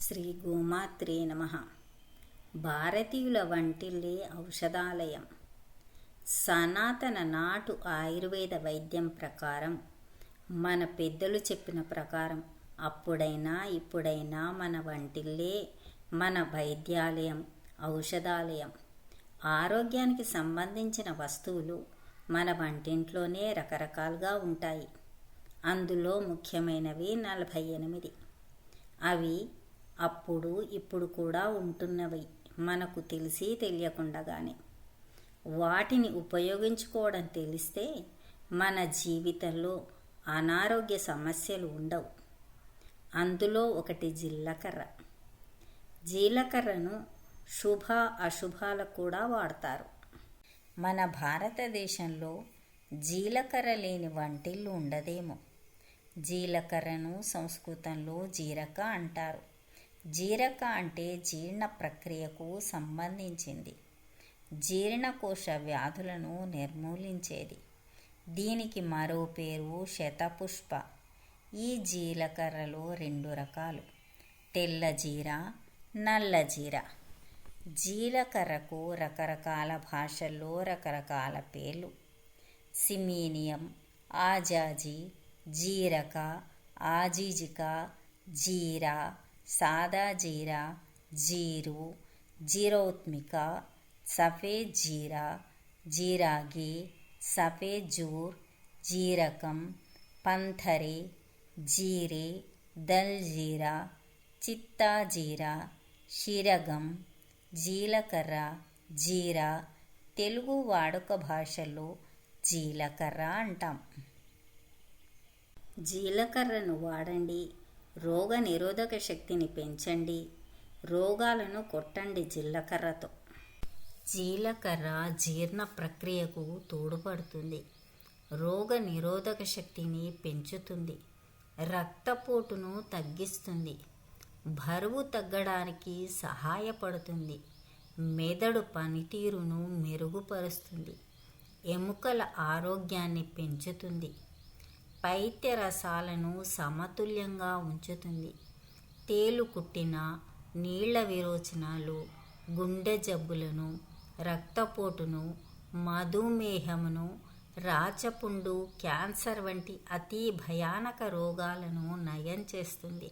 శ్రీ గోమాత్రే నమః. భారతీయుల వంటిల్లే ఔషధాలయం. సనాతన నాటు ఆయుర్వేద వైద్యం ప్రకారం, మన పెద్దలు చెప్పిన ప్రకారం అప్పుడైనా ఇప్పుడైనా మన వంటిల్లే మన వైద్యాలయం, ఔషధాలయం. ఆరోగ్యానికి సంబంధించిన వస్తువులు మన వంటింట్లోనే రకరకాలుగా ఉంటాయి. అందులో ముఖ్యమైనవి 48. అవి అప్పుడు ఇప్పుడు కూడా ఉంటున్నవి మనకు తెలిసి తెలియకుండానే. వాటిని ఉపయోగించుకోవడం తెలిస్తే మన జీవితంలో అనారోగ్య సమస్యలు ఉండవు. అందులో ఒకటి జీలకర్ర. జీలకర్రను శుభ అశుభాలకు కూడా వాడతారు. మన భారతదేశంలో జీలకర్ర లేని వంటిల్లు ఉండదేమో. జీలకర్రను సంస్కృతంలో జీరక అంటారు. జీరక అంటే జీర్ణ ప్రక్రియకు సంబంధించింది. జీర్ణకోశ వ్యాధులను నిర్మూలించేది. దీనికి మరో పేరు శతపుష్ప. ఈ జీలకర్రలో 2 రకాలు, తెల్ల జీర, నల్ల జీర. జీలకర్రకు రకరకాల భాషల్లో రకరకాల పేర్లు. సిమీనియం, ఆజాజీ, జీరక, ఆజీజిక, జీరా, సాదా జీరా, జీరు, జీరోత్మిక, సఫేద్ జీరా, జీరాగి, సఫేద్ జూర్, జీరకం, పంథరే, జీరే, దల్ జీరా, చిత్తా జీరా, శిరగం, జీలకర్ర, జీరా. తెలుగు వాడుక భాషలో జీలకర్ర అంటాం. జీలకర్రను వాడండి, రోగ నిరోధక శక్తిని పెంచండి, రోగాలను కొట్టండి జీలకర్రతో. జీలకర్ర జీర్ణ ప్రక్రియకు తోడ్పడుతుంది, రోగ నిరోధక శక్తిని పెంచుతుంది, రక్తపోటును తగ్గిస్తుంది, బరువు తగ్గడానికి సహాయపడుతుంది, మెదడు పనితీరును మెరుగుపరుస్తుంది, ఎముకల ఆరోగ్యాన్ని పెంచుతుంది, పైత్య రసాలను సమతుల్యంగా ఉంచుతుంది, తేలు కుట్టిన, నీళ్ల విరోచనాలు, గుండె జబ్బులను, రక్తపోటును, మధుమేహమును, రాచపుండు, క్యాన్సర్ వంటి అతి భయానక రోగాలను నయం చేస్తుంది.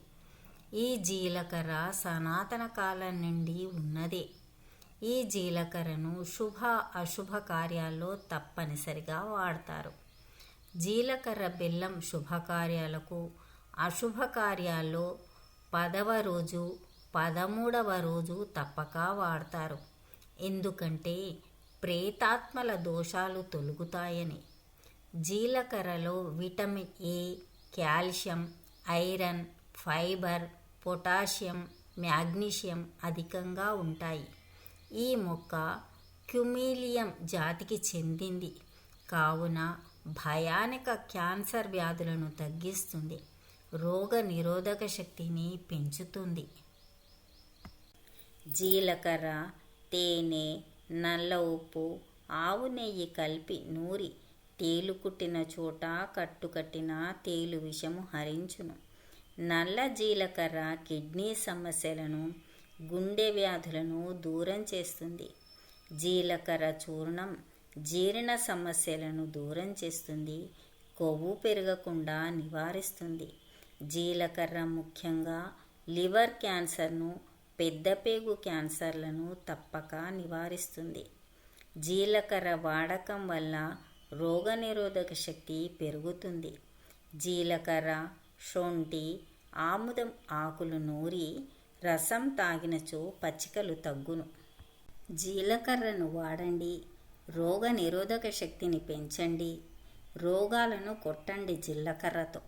ఈ జీలకర్ర సనాతన కాలం నుండి ఉన్నదే. ఈ జీలకర్రను శుభ అశుభ కార్యాల్లో తప్పనిసరిగా వాడతారు. జీలకర్ర బెల్లం శుభకార్యాలకు, అశుభ కార్యాల్లో 10వ రోజు 13వ రోజు తప్పక వాడతారు. ఎందుకంటే ప్రేతాత్మల దోషాలు తొలగుతాయని. జీలకర్రలో vitamin A, calcium, iron, fibre, potassium, magnesium అధికంగా ఉంటాయి. ఈ మొక్క క్యుమీలియం జాతికి చెందింది కావున భయానక క్యాన్సర్ వ్యాధులను తగ్గిస్తుంది, రోగ నిరోధక శక్తిని పెంచుతుంది. జీలకర్ర, తేనె, నల్ల ఉప్పు, ఆవు నెయ్యి కలిపి నూరి తేలు కుట్టిన చోట కట్టుకట్టిన తేలు విషము హరించును. నల్ల జీలకర్ర కిడ్నీ సమస్యలను, గుండె వ్యాధులను దూరం చేస్తుంది. జీలకర్ర చూర్ణం జీర్ణ సమస్యలను దూరం చేస్తుంది, కొవ్వు పెరగకుండా నివారిస్తుంది. జీలకర్ర ముఖ్యంగా లివర్ క్యాన్సర్ను, పెద్దపేగు క్యాన్సర్లను తప్పక నివారిస్తుంది. జీలకర్ర వాడకం వల్ల రోగనిరోధక శక్తి పెరుగుతుంది. జీలకర్ర, శొంఠి, ఆముదం ఆకులు నూరి రసం తాగినచో పచ్చికలు తగ్గును. జీలకర్రను వాడండి, రోగ నిరోధక శక్తిని పెంచండి, రోగాలను కొట్టండి జీలకర్రతో.